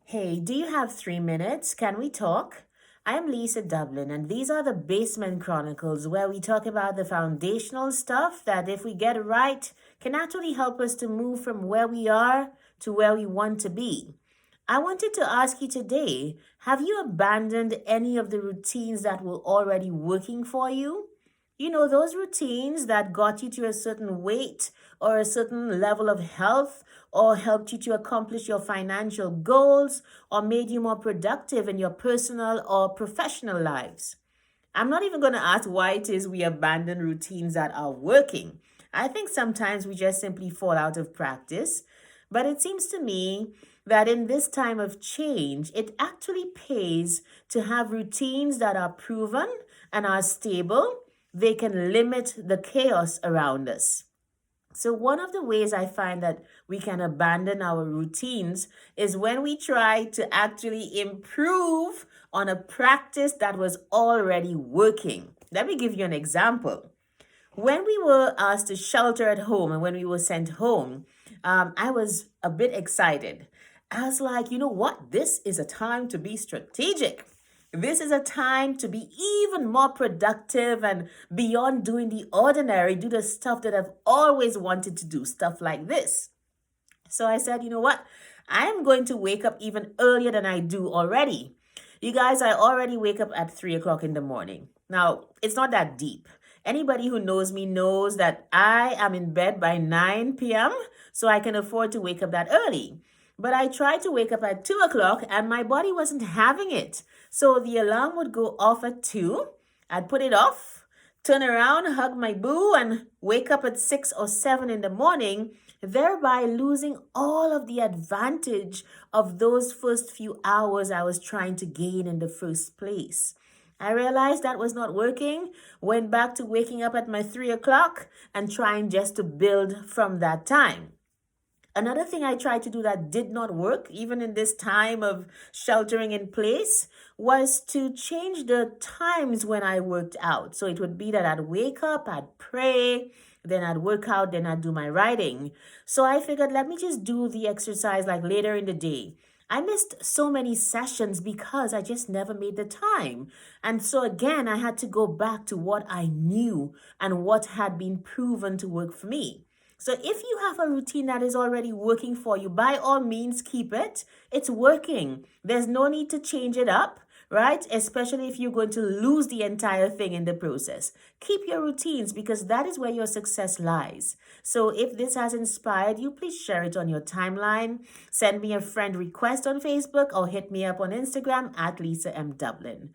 Hey, do you have 3 minutes? Can we talk? I'm Lisa Dublin, and these are the Basement Chronicles, where we talk about the foundational stuff that, if we get right, can actually help us to move from where we are to where we want to be. I wanted to ask you today, have you abandoned any of the routines that were already working for you? You know, those routines that got you to a certain weight or a certain level of health or helped you to accomplish your financial goals or made you more productive in your personal or professional lives. I'm not even going to ask why it is we abandon routines that are working. I think sometimes we just simply fall out of practice. But it seems to me that in this time of change, it actually pays to have routines that are proven and are stable. They can limit the chaos around us. So, one of the ways I find that we can abandon our routines is when we try to actually improve on a practice that was already working. Let me give you an example. When we were asked to shelter at home and when we were sent home, I was a bit excited. I was like, you know what? This is a time to be strategic. This is a time to be even more productive and beyond doing the ordinary, do the stuff that I've always wanted to do, stuff like this. So I said, you know what? I'm going to wake up even earlier than I do already. You guys, I already wake up at 3 o'clock in the morning. Now, it's not that deep. Anybody who knows me knows that I am in bed by 9 p.m., so I can afford to wake up that early. But I tried to wake up at 2 o'clock and my body wasn't having it. So the alarm would go off at 2. I'd put it off, turn around, hug my boo, and wake up at 6 or 7 in the morning, thereby losing all of the advantage of those first few hours I was trying to gain in the first place. I realized that was not working, went back to waking up at my 3 o'clock and trying just to build from that time. Another thing I tried to do that did not work, even in this time of sheltering in place, was to change the times when I worked out. So it would be that I'd wake up, I'd pray, then I'd work out, then I'd do my writing. So I figured, let me just do the exercise like later in the day. I missed so many sessions because I just never made the time. And so again, I had to go back to what I knew and what had been proven to work for me. So if you have a routine that is already working for you, by all means, keep it. It's working. There's no need to change it up, right? Especially if you're going to lose the entire thing in the process. Keep your routines because that is where your success lies. So if this has inspired you, please share it on your timeline. Send me a friend request on Facebook or hit me up on Instagram at Lisa M. Dublin.